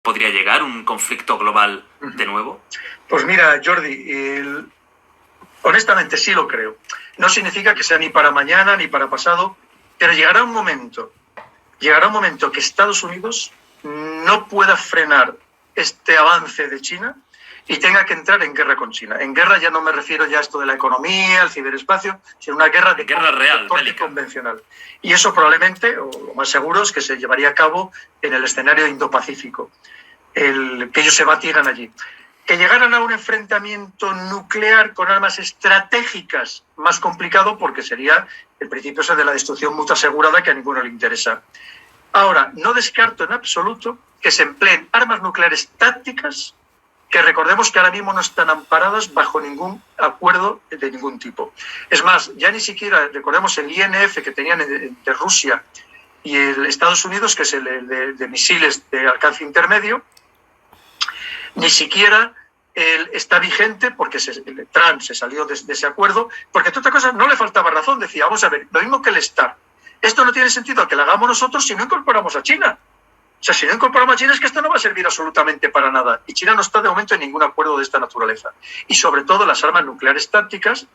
podría llegar un conflicto global de nuevo? Pues mira, Jordi, honestamente sí lo creo. No significa que sea ni para mañana ni para pasado, pero llegará un momento que Estados Unidos no pueda frenar este avance de China y tenga que entrar en guerra con China. En guerra ya no me refiero ya a esto de la economía, el ciberespacio, sino una guerra de guerra real, corte convencional. Y eso probablemente, o lo más seguro, es que se llevaría a cabo en el escenario Indo-Pacífico, que ellos se batieran allí. Que llegaran a un enfrentamiento nuclear con armas estratégicas, más complicado porque sería el principio ese de la destrucción mutua asegurada que a ninguno le interesa. Ahora, no descarto en absoluto que se empleen armas nucleares tácticas que recordemos que ahora mismo no están amparadas bajo ningún acuerdo de ningún tipo. Es más, ya ni siquiera, recordemos el INF que tenían entre Rusia y el Estados Unidos, que es el de misiles de alcance intermedio, ni siquiera está vigente porque Trump se salió de ese acuerdo, porque entre otras cosas no le faltaba razón, decía, vamos a ver, lo mismo que el START. Esto no tiene sentido que lo hagamos nosotros si no incorporamos a China. O sea, si no incorporamos a China es que esto no va a servir absolutamente para nada. Y China no está de momento en ningún acuerdo de esta naturaleza. Y sobre todo las armas nucleares tácticas,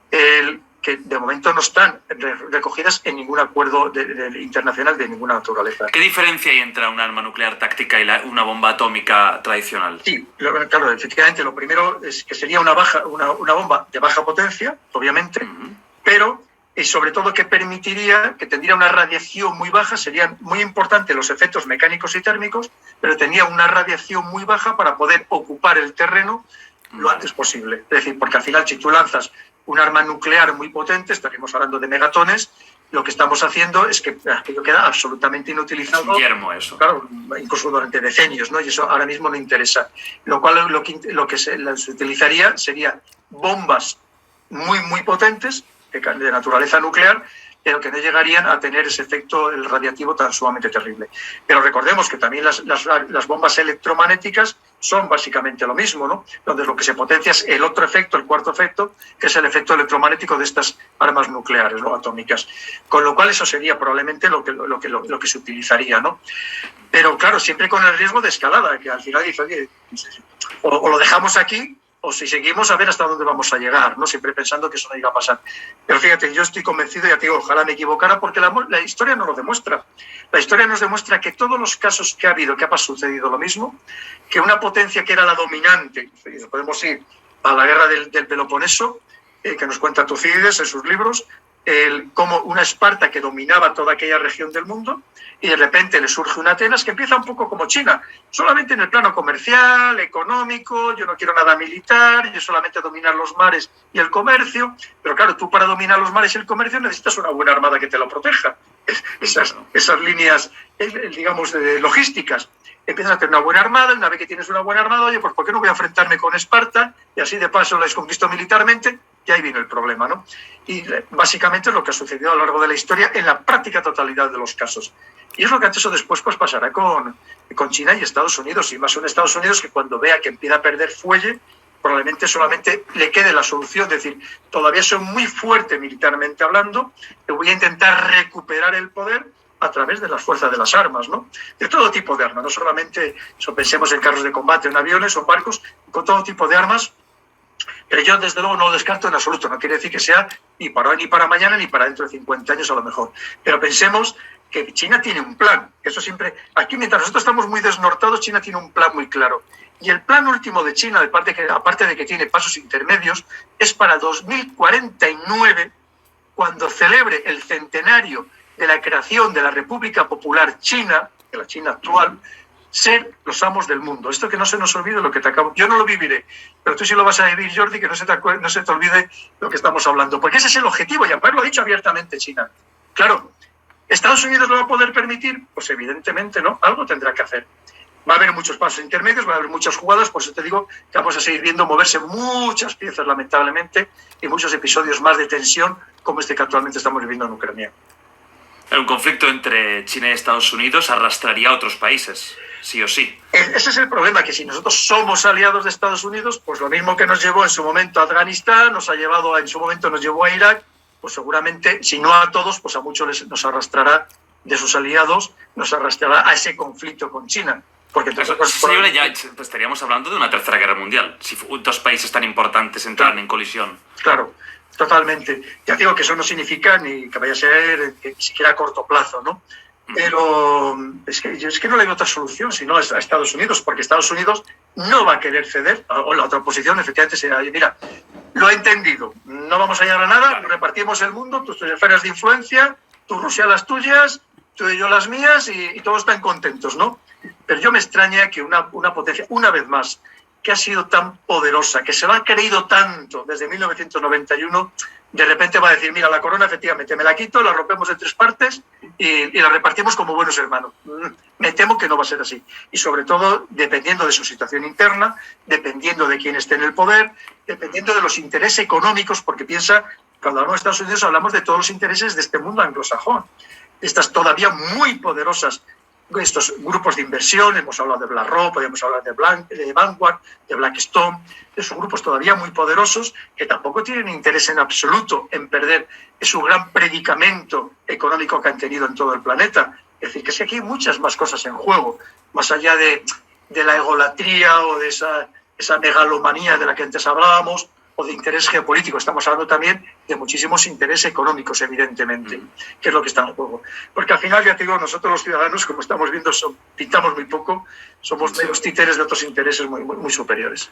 que de momento no están recogidas en ningún acuerdo internacional de ninguna naturaleza. ¿Qué diferencia hay entre una arma nuclear táctica y una bomba atómica tradicional? Sí, claro, efectivamente, lo primero es que sería una bomba de baja potencia, obviamente, pero y sobre todo que permitiría, que tendría una radiación muy baja, serían muy importantes los efectos mecánicos y térmicos, pero tendría una radiación muy baja para poder ocupar el terreno lo antes posible. Es decir, porque al final si tú lanzas un arma nuclear muy potente, estaríamos hablando de megatones, lo que estamos haciendo es que aquello queda absolutamente inutilizado. Es un yermo eso. Claro, incluso durante decenios, ¿no? Y eso ahora mismo no interesa. Lo cual lo que se utilizaría sería bombas muy, muy potentes, de naturaleza nuclear, pero que no llegarían a tener ese efecto radiativo tan sumamente terrible. Pero recordemos que también las bombas electromagnéticas son básicamente lo mismo, ¿no? Donde lo que se potencia es el otro efecto, el cuarto efecto, que es el efecto electromagnético de estas armas nucleares, ¿no? Atómicas. Con lo cual eso sería probablemente lo que se utilizaría, ¿no? Pero claro, siempre con el riesgo de escalada, que al final dice, oye, o lo dejamos aquí, o si seguimos a ver hasta dónde vamos a llegar, ¿no? Siempre pensando que eso no iba a pasar. Pero fíjate, yo estoy convencido, ya te digo, ojalá me equivocara, porque la historia no lo demuestra. La historia nos demuestra que todos los casos que ha habido, que ha sucedido lo mismo, que una potencia que era la dominante, podemos ir a la guerra del Peloponeso, que nos cuenta Tucídides en sus libros, como una Esparta que dominaba toda aquella región del mundo, y de repente le surge una Atenas que empieza un poco como China, solamente en el plano comercial, económico, yo no quiero nada militar, yo solamente dominar los mares y el comercio, pero claro, tú para dominar los mares y el comercio necesitas una buena armada que te lo proteja. Esas líneas, digamos, logísticas. Empiezas a tener una buena armada, una vez que tienes una buena armada, oye, pues ¿por qué no voy a enfrentarme con Esparta? Y así de paso la desconquisto militarmente, y ahí viene el problema, ¿no? Y básicamente es lo que ha sucedido a lo largo de la historia en la práctica totalidad de los casos. Y es lo que antes o después pues pasará con China y Estados Unidos, y más aún Estados Unidos, que cuando vea que empieza a perder fuelle, probablemente solamente le quede la solución, es decir, todavía soy muy fuerte militarmente hablando, que voy a intentar recuperar el poder a través de las fuerzas de las armas, ¿no? De todo tipo de armas, no solamente pensemos en carros de combate, en aviones o en barcos, con todo tipo de armas, pero yo desde luego no lo descarto en absoluto, no quiere decir que sea ni para hoy, ni para mañana, ni para dentro de 50 años a lo mejor, pero pensemos que China tiene un plan, eso siempre, aquí mientras nosotros estamos muy desnortados, China tiene un plan muy claro, y el plan último de China, aparte de que tiene pasos intermedios, es para 2049, cuando celebre el centenario de la creación de la República Popular China, de la China actual, ser los amos del mundo. Esto que no se nos olvide lo que te acabo. Yo no lo viviré, pero tú sí lo vas a vivir, Jordi, que no se te olvide lo que estamos hablando, porque ese es el objetivo, y haberlo dicho abiertamente China. Claro, ¿Estados Unidos lo va a poder permitir? Pues evidentemente no, algo tendrá que hacer. Va a haber muchos pasos intermedios, va a haber muchas jugadas, por eso te digo que vamos a seguir viendo moverse muchas piezas, lamentablemente, y muchos episodios más de tensión, como este que actualmente estamos viviendo en Ucrania. Un conflicto entre China y Estados Unidos arrastraría a otros países, sí o sí. Ese es el problema, que si nosotros somos aliados de Estados Unidos, pues lo mismo que nos llevó en su momento a Afganistán, en su momento nos llevó a Irak, pues seguramente, si no a todos, pues a muchos nos arrastrará de sus aliados, nos arrastrará a ese conflicto con China. Porque Eso, ya pues, estaríamos hablando de una tercera guerra mundial, si dos países tan importantes entraran en colisión. Claro, totalmente. Ya digo que eso no significa ni que vaya a ser ni siquiera a corto plazo, ¿no? Pero es que no le veo otra solución sino a Estados Unidos, porque Estados Unidos no va a querer ceder. O la otra posición, efectivamente, será, mira, lo he entendido, no vamos a llegar a nada, repartimos el mundo, tus esferas de influencia, tú Rusia las tuyas, tú y yo las mías, y todos están contentos, ¿no? Pero yo me extraña que una potencia, una vez más, que ha sido tan poderosa, que se lo ha creído tanto desde 1991, de repente va a decir, mira, la corona efectivamente me la quito, la rompemos en 3 partes y la repartimos como buenos hermanos. Me temo que no va a ser así. Y sobre todo, dependiendo de su situación interna, dependiendo de quién esté en el poder, dependiendo de los intereses económicos, porque piensa, cuando hablamos de Estados Unidos hablamos de todos los intereses de este mundo anglosajón. Estas todavía muy poderosas, estos grupos de inversión, hemos hablado de BlackRock, podemos hablar de Vanguard, de Blackstone, esos grupos todavía muy poderosos que tampoco tienen interés en absoluto en perder su gran predicamento económico que han tenido en todo el planeta. Es decir, que sí, aquí hay muchas más cosas en juego, más allá de la egolatría o de esa megalomanía de la que antes hablábamos, o de interés geopolítico. Estamos hablando también de muchísimos intereses económicos, evidentemente, que es lo que está en juego. Porque al final, ya te digo, nosotros los ciudadanos, como estamos viendo, pintamos muy poco, somos meros títeres de otros intereses muy superiores.